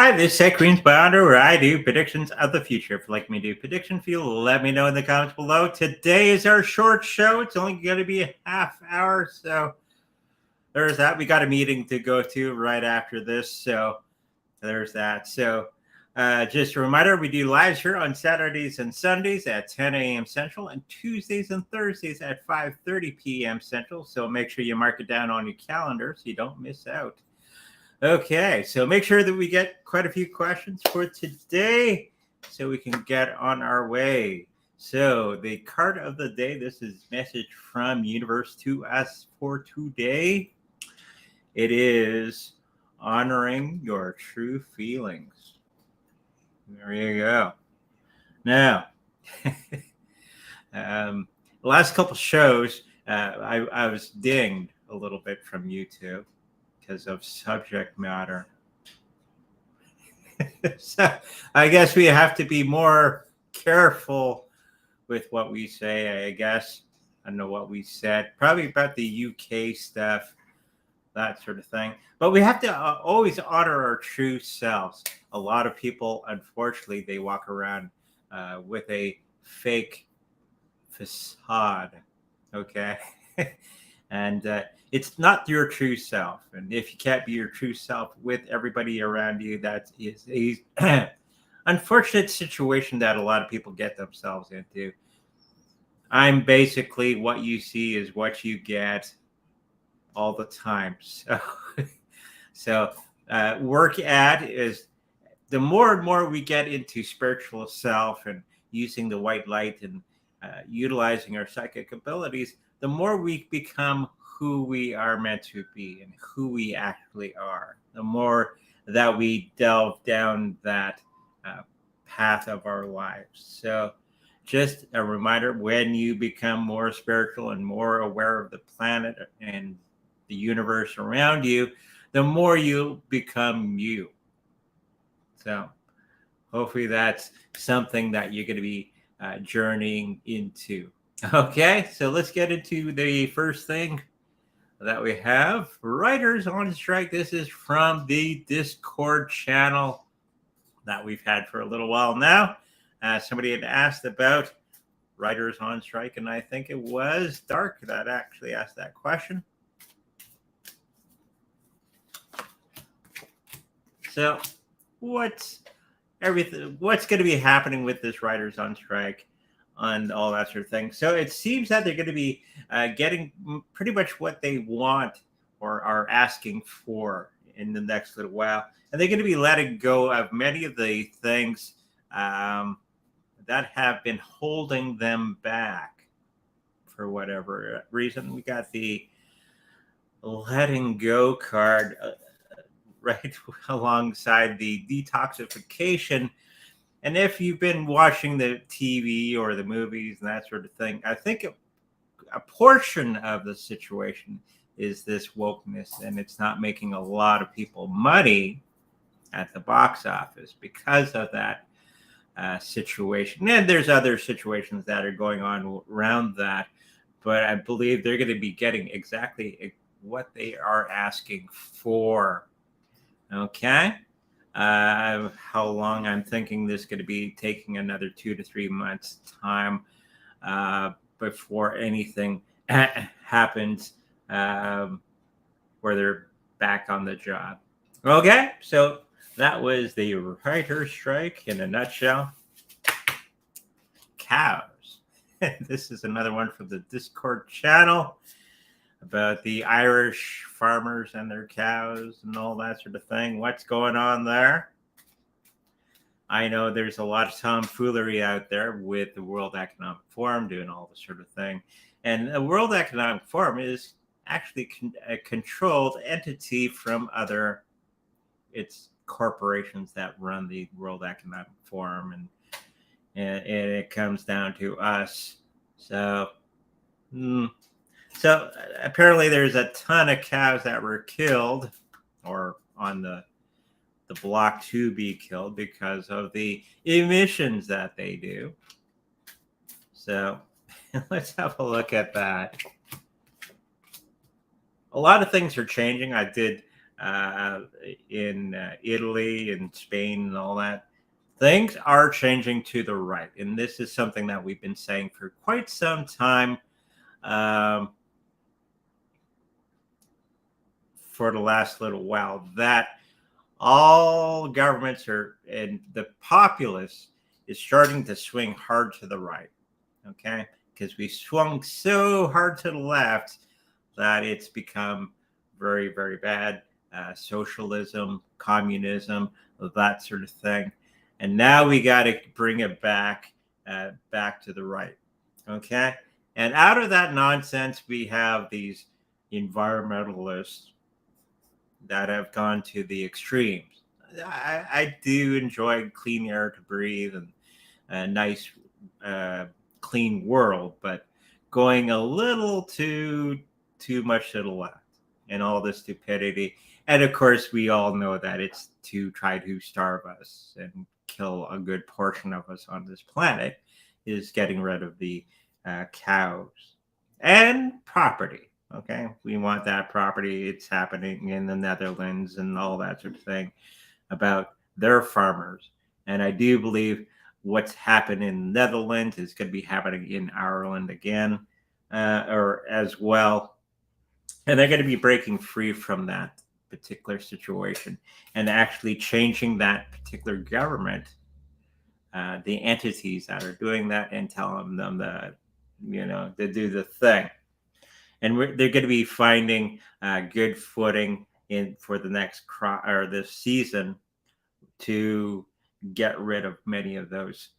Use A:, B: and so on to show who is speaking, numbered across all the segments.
A: Hi, this is Tech Queens Bounder, where I do predictions of the future. If you'd like me to do prediction for you, let me know in the comments below. Today is our short show. It's only going to be a half hour, so there's that. We got a meeting to go to right after this, so there's that. So just a reminder, we do lives here on Saturdays and Sundays at 10 a.m. Central and Tuesdays and Thursdays at 5:30 p.m. Central. So make sure you mark it down on your calendar so you don't miss out. Okay, so make sure that we get quite a few questions for today so we can get on our way. So the card of the day, this is message from universe to us for today. It is honoring your true feelings. There you go. Now, the last couple shows, I was dinged a little bit from YouTube because of subject matter. So I guess we have to be more careful with what we say, I guess. I don't know what we said, probably about the UK stuff, that sort of thing. But we have to always honor our true selves. A lot of people, unfortunately, they walk around with a fake facade, okay? And it's not your true self. And if you can't be your true self with everybody around you, that is a unfortunate situation that a lot of people get themselves into. I'm basically what you see is what you get all the time. So work at is the more and more we get into spiritual self and using the white light and utilizing our psychic abilities, the more we become who we are meant to be and who we actually are, the more that we delve down that path of our lives. So just a reminder, when you become more spiritual and more aware of the planet and the universe around you, the more you become you. So hopefully that's something that you're going to be journeying into. Okay, so let's get into the first thing that we have. Writers on strike. This is from the Discord channel that we've had for a little while now. Somebody had asked about writers on strike, and I think it was Dark that actually asked that question. So what's going to be happening with this writers on strike and all that sort of thing? So it seems that they're going to be getting pretty much what they want or are asking for in the next little while. And they're going to be letting go of many of the things that have been holding them back for whatever reason. We got the letting go card right alongside the detoxification. And if you've been watching the TV or the movies and that sort of thing, I think a portion of the situation is this wokeness, and it's not making a lot of people money at the box office because of that situation. And there's other situations that are going on around that, but I believe they're going to be getting exactly what they are asking for. Okay. How long I'm thinking this is going to be taking another 2 to 3 months time before anything happens where they're back on the job. Okay, so that was the writer's strike in a nutshell. Cows. This is another one from the Discord channel about the Irish farmers and their cows and all that sort of thing. What's going on there? I know there's a lot of tomfoolery out there with the World Economic Forum doing all this sort of thing. And the World Economic Forum is actually a controlled entity from it's corporations that run the World Economic Forum. And it comes down to us. So apparently there's a ton of cows that were killed or on the block to be killed because of the emissions that they do. So let's have a look at that. A lot of things are changing. I did in Italy and Spain and all that. Things are changing to the right. And this is something that we've been saying for quite some time. Um, for the last little while, that all governments are, and the populace is starting to swing hard to the right. Okay, because we swung so hard to the left that it's become very, very bad. Socialism, communism, that sort of thing, and now we got to bring it back to the right. Okay, and out of that nonsense, we have these environmentalists that have gone to the extremes. I do enjoy clean air to breathe and a nice, uh, clean world, but going a little too much to the left and all this stupidity. And of course, we all know that it's to try to starve us and kill a good portion of us on this planet is getting rid of the cows and property. Okay, we want that property. It's happening in the Netherlands and all that sort of thing about their farmers. And I do believe what's happened in the Netherlands is going to be happening in Ireland again, or as well. And they're going to be breaking free from that particular situation and actually changing that particular government, the entities that are doing that, and telling them that, to do the thing. And they're going to be finding good footing in for the next crop or this season to get rid of many of those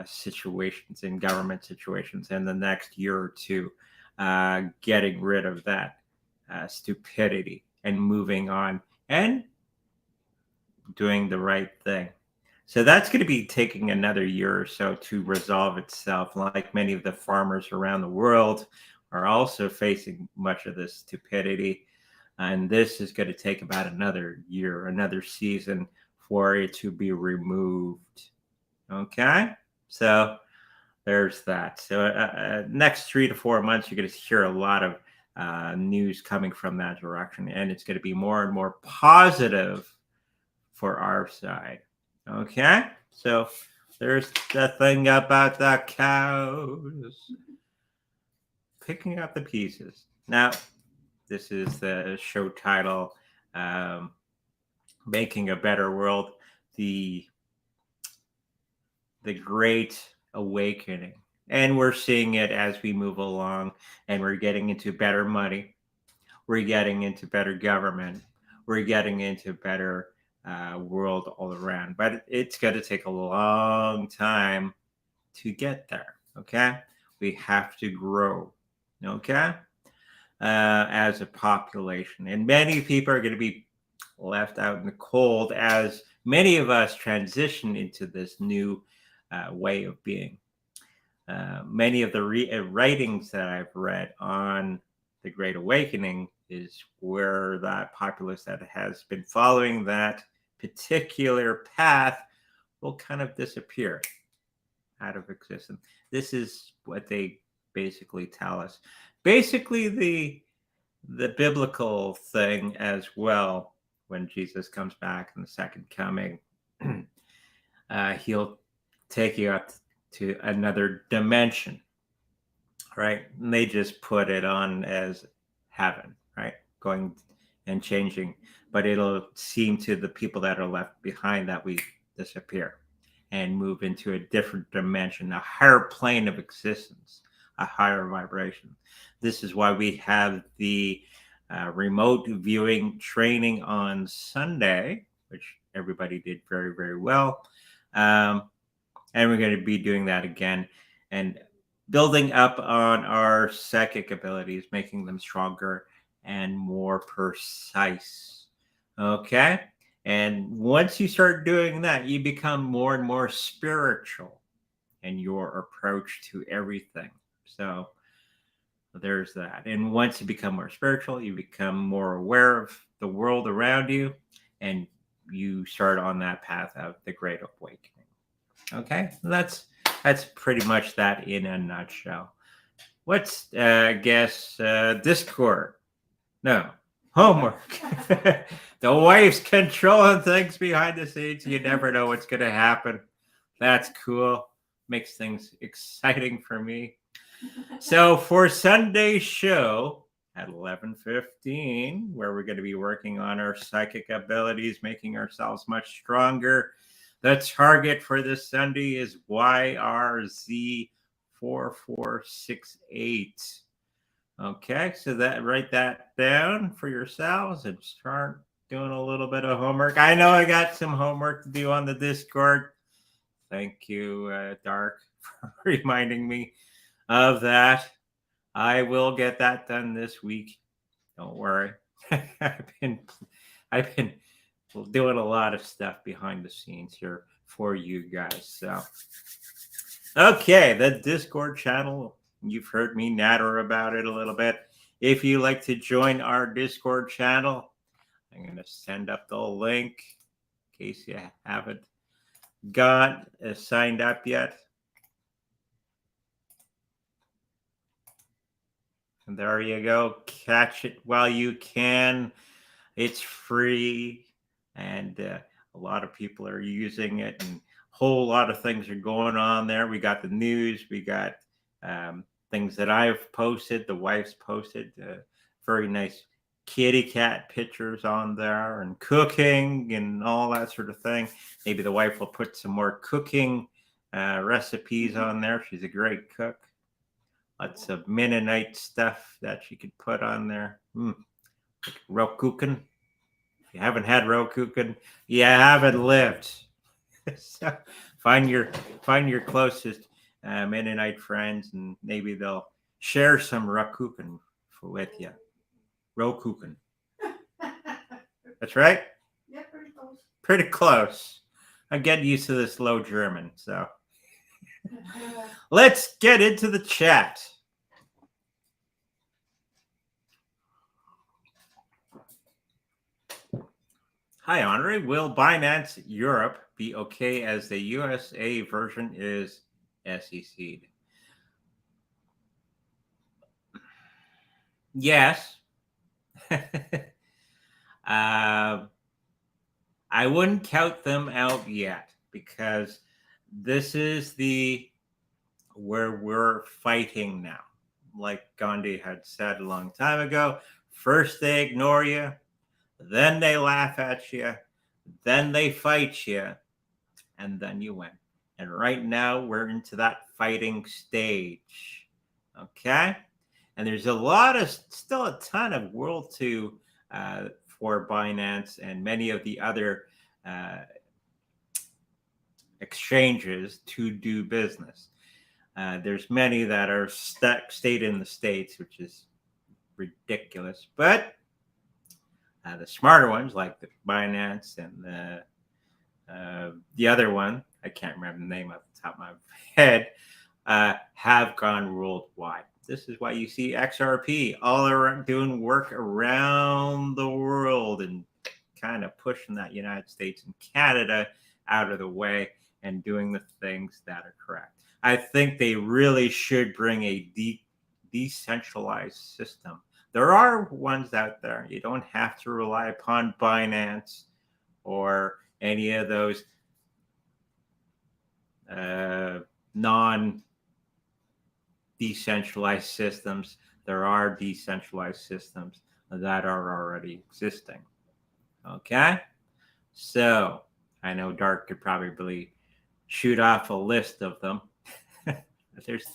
A: situations in government situations in the next year or two, getting rid of that stupidity and moving on and doing the right thing. So that's going to be taking another year or so to resolve itself, like many of the farmers around the world are also facing much of this stupidity. And this is going to take about another year, another season for it to be removed. Okay, so there's that. So next 3 to 4 months, you're going to hear a lot of news coming from that direction, and it's going to be more and more positive for our side. Okay, so there's the thing about the cows picking up the pieces. Now, this is the show title, "Making a Better World." The Great Awakening. And we're seeing it as we move along, and we're getting into better money. We're getting into better government. We're getting into better world all around. But it's going to take a long time to get there. Okay. We have to grow. Okay. As a population. And many people are going to be left out in the cold as many of us transition into this new way of being. Many of the writings that I've read on the Great Awakening is where that populace that has been following that particular path will kind of disappear out of existence. This is what they basically tell us. Basically, the biblical thing as well, when Jesus comes back in the second coming, he'll take you up to another dimension, right? And they just put it on as heaven, right? Going and changing, but it'll seem to the people that are left behind that we disappear and move into a different dimension, a higher plane of existence, a higher vibration. This is why we have the remote viewing training on Sunday, which everybody did very, very well. And we're going to be doing that again and building up on our psychic abilities, making them stronger and more precise. Okay. And once you start doing that, you become more and more spiritual in your approach to everything. So there's that. And once you become more spiritual, you become more aware of the world around you, and you start on that path of the Great Awakening. Okay, that's pretty much that in a nutshell. What's Discord? No, Homework. The wife's controlling things behind the scenes. You never know what's going to happen. That's cool. Makes things exciting for me. So for Sunday's show at 11:15, where we're going to be working on our psychic abilities, making ourselves much stronger. The target for this Sunday is YRZ4468. Okay, so that write that down for yourselves and start doing a little bit of homework. I know I got some homework to do on the Discord. Thank you, Dark, for reminding me of that. I will get that done this week. Don't worry. I've been doing a lot of stuff behind the scenes here for you guys. So, okay, the Discord channel. You've heard me natter about it a little bit. If you like to join our Discord channel, I'm going to send up the link in case you haven't got signed up yet. And there you go. Catch it while you can. It's free, and a lot of people are using it, and a whole lot of things are going on there. We got the news. We got things that I've posted. The wife's posted very nice kitty cat pictures on there, and cooking and all that sort of thing. Maybe the wife will put some more cooking recipes on there. She's a great cook. Lots of Mennonite stuff that she could put on there. Like Rokuchen. If you haven't had Rokuchen, you haven't lived. So find your closest Mennonite friends, and maybe they'll share some Rokuchen with you. Rokuchen. That's right?
B: Yeah, pretty close.
A: Pretty close. I'm getting used to this low German, so. Let's get into the chat. Hi, Andre. Will Binance Europe be okay as the USA version is SEC'd? Yes. I wouldn't count them out yet, because this is where we're fighting now. Like Gandhi had said a long time ago, first they ignore you, then they laugh at you, then they fight you, and then you win. And right now we're into that fighting stage. Okay? And there's still a ton of world to for Binance and many of the other exchanges to do business. There's many that are stayed in the States, which is ridiculous. But the smarter ones, like the Binance and the other one, I can't remember the name off the top of my head, have gone worldwide. This is why you see XRP all around doing work around the world and kind of pushing that United States and Canada out of the way and doing the things that are correct. I think they really should bring a decentralized system. There are ones out there. You don't have to rely upon Binance or any of those non-decentralized systems. There are decentralized systems that are already existing. Okay? So I know Dark could probably shoot off a list of them. There's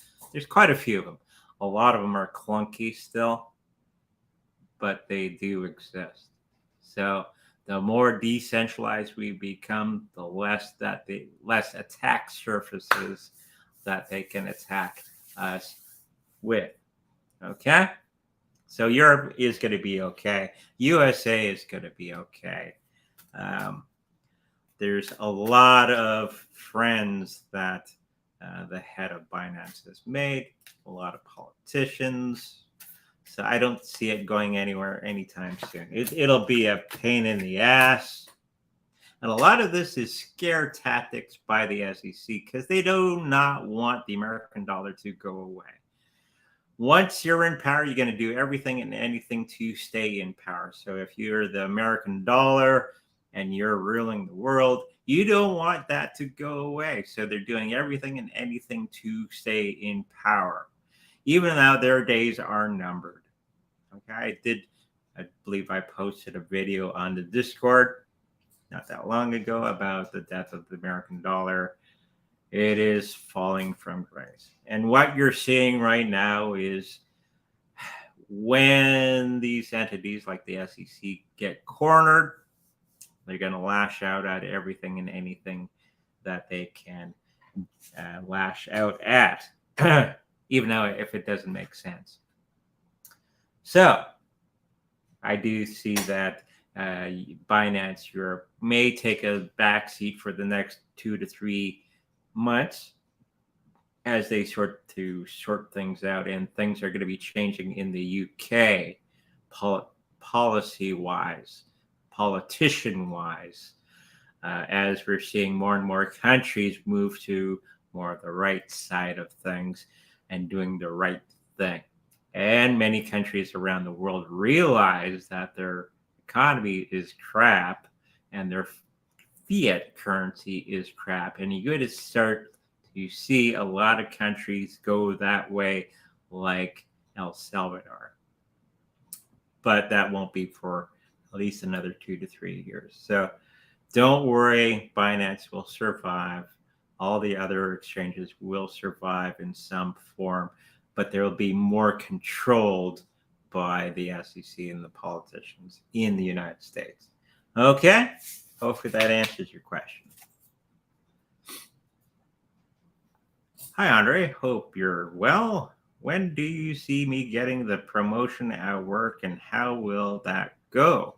A: quite a few of them. A lot of them are clunky still, but they do exist. So the more decentralized we become, the less attack surfaces that they can attack us with. Okay? So Europe is going to be okay. USA is going to be okay. There's a lot of friends that the head of Binance has made, a lot of politicians. So I don't see it going anywhere anytime soon. It'll be a pain in the ass. And a lot of this is scare tactics by the SEC because they do not want the American dollar to go away. once you're in power, you're going to do everything and anything to stay in power. So if you're the American dollar and you're ruling the world, you don't want that to go away. So they're doing everything and anything to stay in power, even though their days are numbered. Okay, I believe I posted a video on the Discord not that long ago about the death of the American dollar. It is falling from grace. And what you're seeing right now is when these entities like the SEC get cornered, they're going to lash out at everything and anything that they can lash out at, even though if it doesn't make sense. So I do see that Binance Europe may take a backseat for the next 2 to 3 months as they sort things out, and things are going to be changing in the UK policy wise, politician wise, as we're seeing more and more countries move to more of the right side of things and doing the right thing. And many countries around the world realize that their economy is crap and their fiat currency is crap. And you're going to start to see a lot of countries go that way, like El Salvador. But that won't be for at least another 2 to 3 years. So don't worry, Binance will survive. All the other exchanges will survive in some form, but they'll be more controlled by the SEC and the politicians in the United States. Okay? Hopefully that answers your question. Hi, Andre. Hope you're well. When do you see me getting the promotion at work, and how will that go?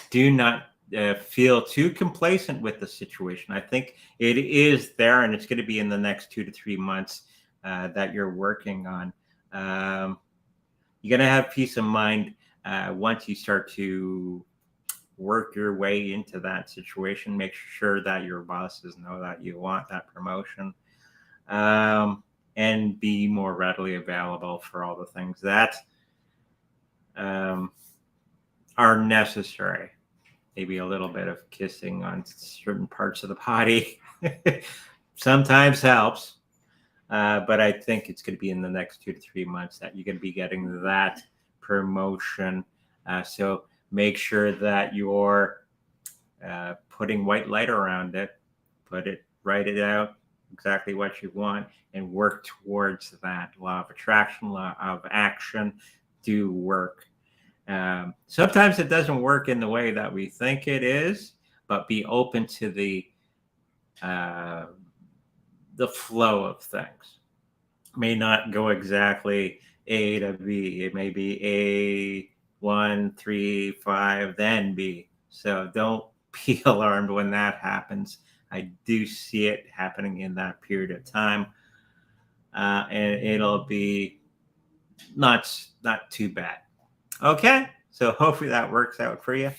A: Do not feel too complacent with the situation. I think it is there, and it's going to be in the next 2 to 3 months that you're working on. You're going to have peace of mind once you start to work your way into that situation. Make sure that your bosses know that you want that promotion, and be more readily available for all the things that are necessary. Maybe a little bit of kissing on certain parts of the body sometimes helps. But I think it's going to be in the next 2 to 3 months that you're going to be getting that promotion. So make sure that you're putting white light around it, write it out exactly what you want, and work towards that. Law of attraction, law of action, do work. Sometimes it doesn't work in the way that we think it is, but be open to the flow of things. It may not go exactly A to B. It may be A, 1, 3, 5, then B. So don't be alarmed when that happens. I do see it happening in that period of time, and it'll be not too bad. Okay, so hopefully that works out for you.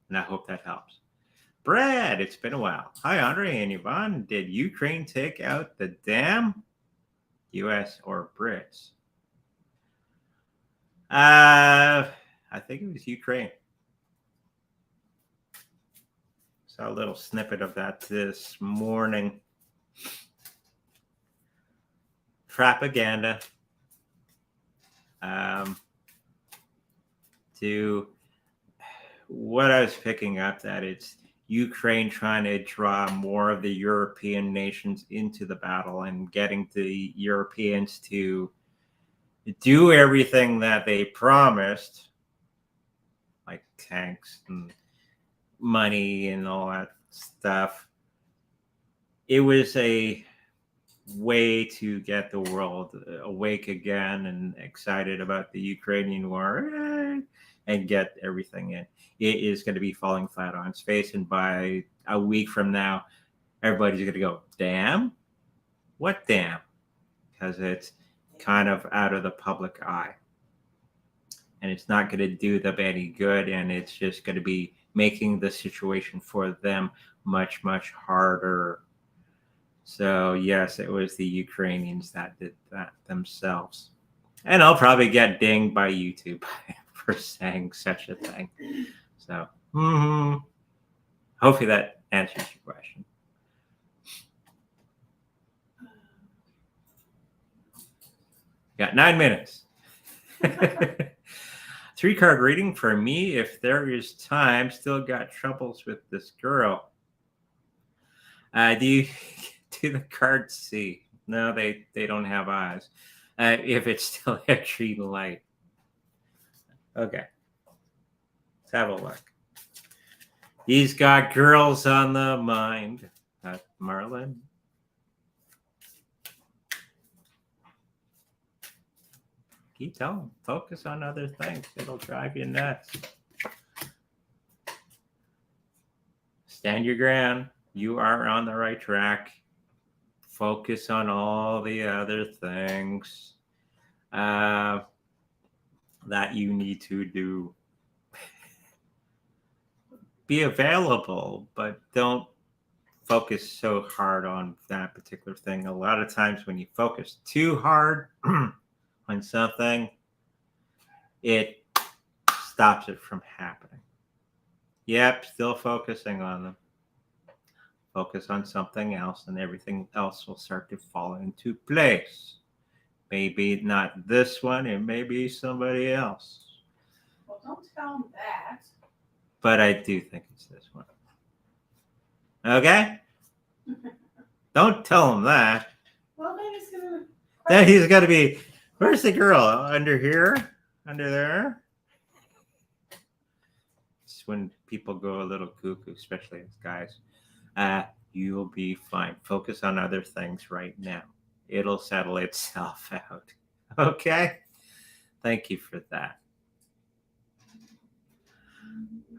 A: And I hope that helps. Brad, it's been a while. Hi, Andre and Yvonne. Did Ukraine take out the dam? US or Brits? I think it was Ukraine. Saw a little snippet of that this morning. Propaganda. To what I was picking up, that it's Ukraine trying to draw more of the European nations into the battle and getting the Europeans to do everything that they promised, like tanks and money and all that stuff. It was a way to get the world awake again and excited about the Ukrainian war and get everything in. It is going to be falling flat on its face. And by a week from now, everybody's going to go, damn? What damn? Because kind of out of the public eye. And it's not going to do them any good. And it's just going to be making the situation for them much, much harder. So, yes, it was the Ukrainians that did that themselves. And I'll probably get dinged by YouTube for saying such a thing. So, hopefully that answers your question. Got 9 minutes. 3-card reading for me. If there is time, still got troubles with this girl. Do the cards see? No, they don't have eyes. If it's still a green light. Okay. Let's have a look. He's got girls on the mind. Marlon. Keep telling him. Focus on other things. It'll drive you nuts. Stand your ground. You are on the right track. Focus on all the other things that you need to do. Be available, but don't focus so hard on that particular thing. A lot of times when you focus too hard on something, it stops it from happening. Yep, still focusing on them. Focus on something else, and everything else will start to fall into place. Maybe not this one, it may be somebody else.
B: Well, don't tell them that.
A: But I do think it's this one. Okay? Don't tell him that.
B: Well, then he's gonna.
A: Then he's got to be. Where's the girl? Under here? Under there? It's when people go a little cuckoo, especially as guys. You'll be fine. Focus on other things right now. It'll settle itself out. Okay? Thank you for that.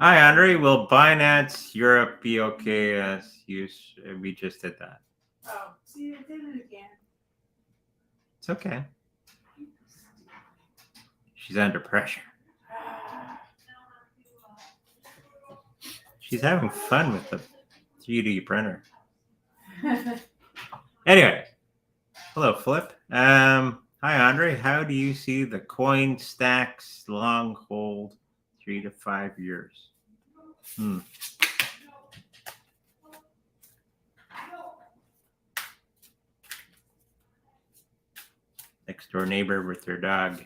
A: Hi, Andre. Will Binance Europe be okay as we just did that?
B: Oh, see, I did it again.
A: It's okay. She's under pressure. She's having fun with the 3D printer. Anyway, hello, Flip. Hi, Andre. How do you see the coin stacks long hold 3 to 5 years? Next door neighbor with their dog.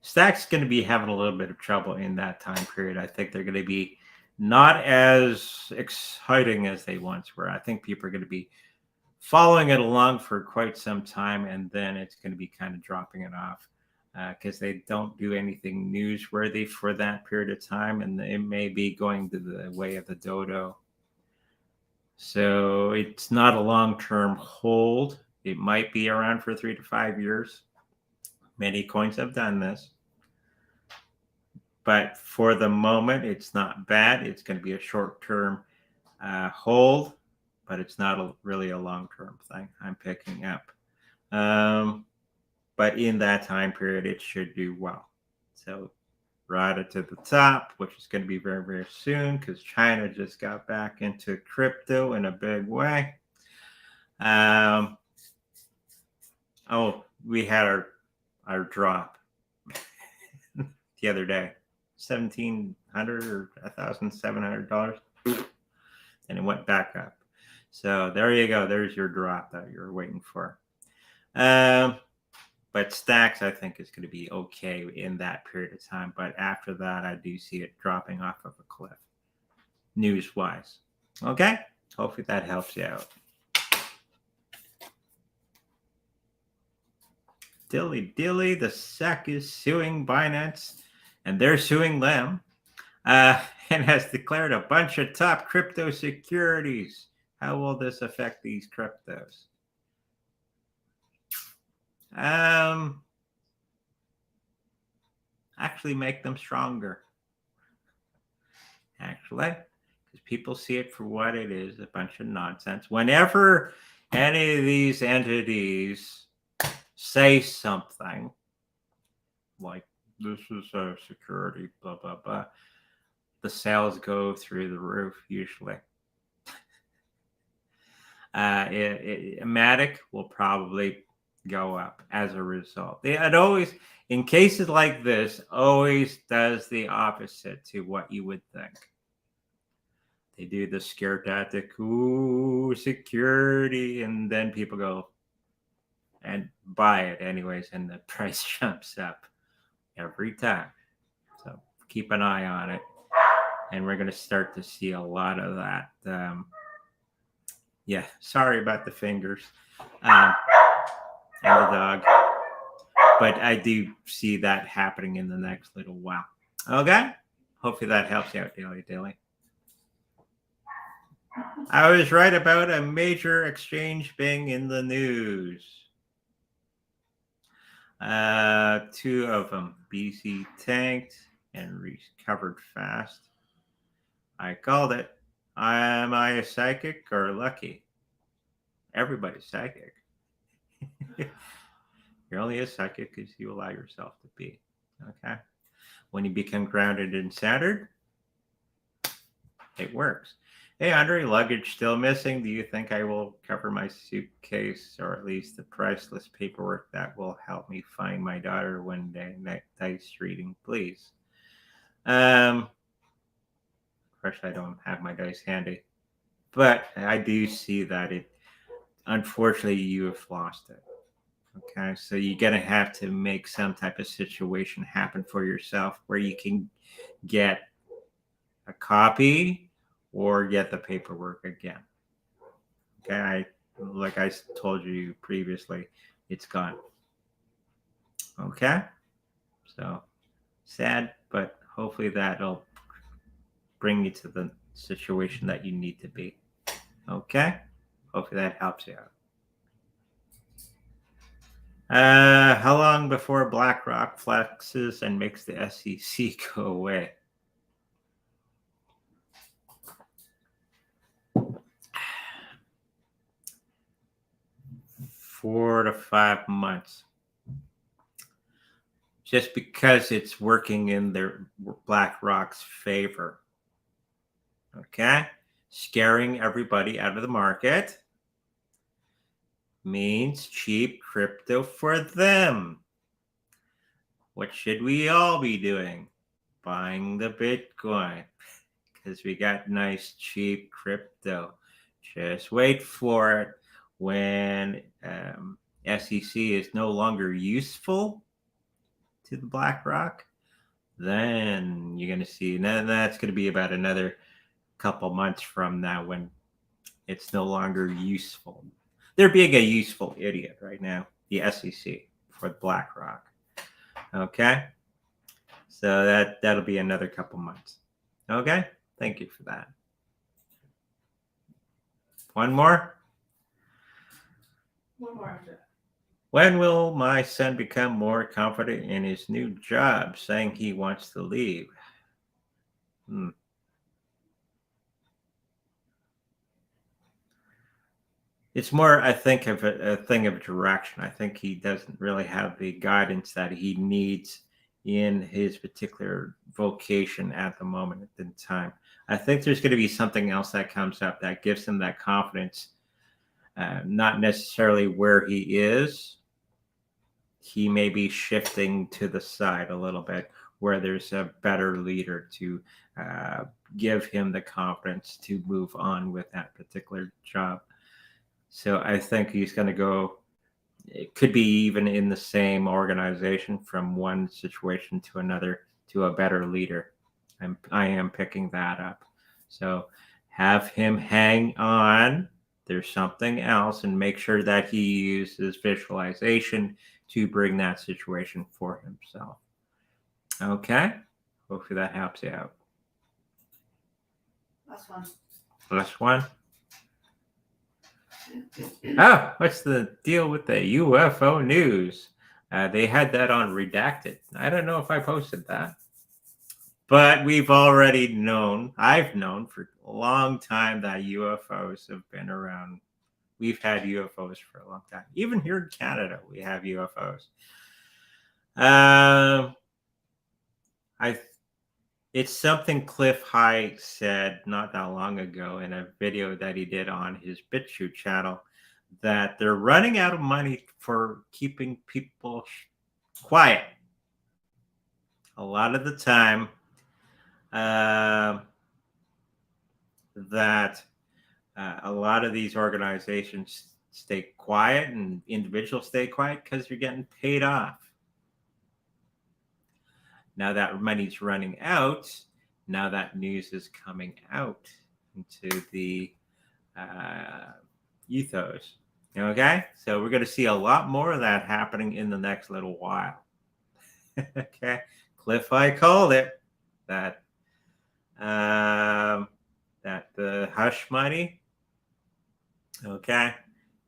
A: Stack's going to be having a little bit of trouble in that time period. I think they're going to be not as exciting as they once were. I think people are going to be following it along for quite some time, and then it's going to be kind of dropping it off because they don't do anything newsworthy for that period of time, and it may be going to the way of the dodo. So it's not a long-term hold. It might be around for 3 to 5 years. Many coins have done this. But for the moment, it's not bad. It's going to be a short-term hold, but it's not really a long-term thing I'm picking up. But in that time period, it should do well. So ride it to the top, which is going to be very, very soon because China just got back into crypto in a big way. We had our drop the other day. $1,700 or $1,700, and it went back up. So there you go. There's your drop that you're waiting for. But stacks, I think, is going to be okay in that period of time. But after that, I do see it dropping off of a cliff, news-wise. Okay? Hopefully that helps you out. Dilly, the SEC is suing Binance, and they're suing them, and has declared a bunch of top crypto securities. How will this affect these cryptos? Actually make them stronger. actually, because people see it for what it is, a bunch of nonsense. Whenever any of these entities say something like, this is a security, blah, blah, blah, the sales go through the roof usually. Matic will probably go up as a result. It always, in cases like this, always does the opposite to what you would think. They do the scare tactic, ooh, security, and then people go and buy it anyways, and the price jumps up every time. So keep an eye on it, and we're going to start to see a lot of that. Yeah, sorry about the fingers and the dog, but I do see that happening in the next little while. Okay, hopefully that helps you out, Daily. I was right about a major exchange being in the news. Two of them, BC tanked and recovered fast. I called it. Am I a psychic or lucky? Everybody's psychic. You're only a psychic because you allow yourself to be. Okay. When you become grounded and centered, it works. Hey, Andre, luggage still missing. Do you think I will cover my suitcase or at least the priceless paperwork that will help me find my daughter one day? Dice reading, please. Of course, I don't have my dice handy, but I do see that it, unfortunately, you have lost it. Okay, so you're going to have to make some type of situation happen for yourself where you can get a copy or get the paperwork again. Okay, like I told you previously, it's gone. Okay, so sad, but hopefully that'll bring you to the situation that you need to be. Okay, hopefully that helps you out. How long before Blackrock flexes and makes the SEC go away? Four to 5 months. Just because it's working in their BlackRock's favor. Okay? Scaring everybody out of the market means cheap crypto for them. What should we all be doing? Buying the Bitcoin. Because we got nice cheap crypto. Just wait for it. When SEC is no longer useful to the BlackRock, then you're going to see, and that's going to be about another couple months from now when it's no longer useful. They're being a useful idiot right now, the SEC, for BlackRock. Okay? So that'll be another couple months. Okay? Thank you for that. One more?
B: One more after that.
A: When will my son become more confident in his new job, saying he wants to leave? It's more, I think, of a thing of direction. I think he doesn't really have the guidance that he needs in his particular vocation at the moment in time. I think there's going to be something else that comes up that gives him that confidence. Not necessarily where he is. He may be shifting to the side a little bit where there's a better leader to give him the confidence to move on with that particular job. So I think he's going to go, it could be even in the same organization from one situation to another to a better leader. I am picking that up. So have him hang on. There's something else, and make sure that he uses visualization to bring that situation for himself. Okay? Hopefully that helps you out. Last one. Oh, what's the deal with the UFO news? They had that on redacted. I don't know if I posted that. But we've already known, I've known for a long time that UFOs have been around. We've had UFOs for a long time. Even here in Canada, we have UFOs. I It's something Cliff High said not that long ago in a video that he did on his BitChute channel, that they're running out of money for keeping people quiet. A lot of the time, that a lot of these organizations stay quiet and individuals stay quiet because you're getting paid off. Now that money's running out, now that news is coming out into the ethos. Okay, so we're going to see a lot more of that happening in the next little while. Okay, Cliff, I called it that. That the hush money, okay,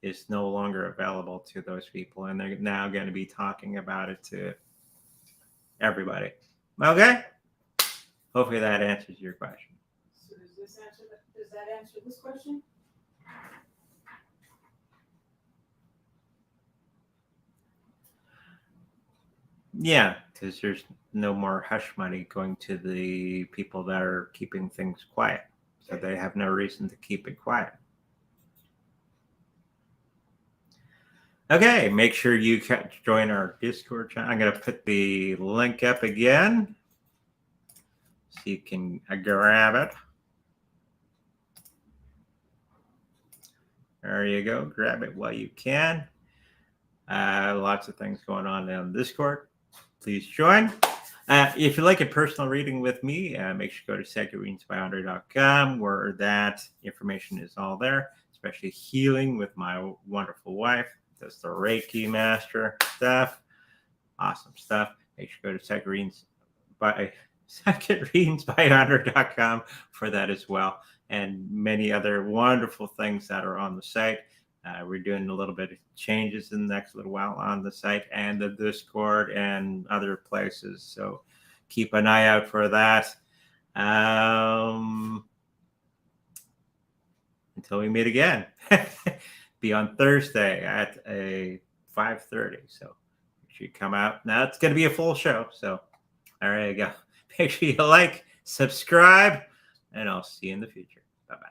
A: is no longer available to those people, and they're now going to be talking about it to everybody. Okay, hopefully that answers your question.
B: So does that answer this question?
A: Yeah, because there's no more hush money going to the people that are keeping things quiet, so they have no reason to keep it quiet. Okay, make sure you join our Discord channel. I'm going to put the link up again so you can grab it. There you go. Grab it while you can. Lots of things going on Discord. Please join. If you'd like a personal reading with me, make sure to go to secondreadingsbyandre.com, where that information is all there, especially healing with my wonderful wife. That's the Reiki Master stuff. Awesome stuff. Make sure to go to secondreadingsbyandre.com for that as well, and many other wonderful things that are on the site. We're doing a little bit of changes in the next little while on the site and the Discord and other places. So keep an eye out for that. Until we meet again. Be on Thursday at a 5:30. So make sure you come out. Now it's going to be a full show. So there you go. Make sure you like, subscribe, and I'll see you in the future. Bye-bye.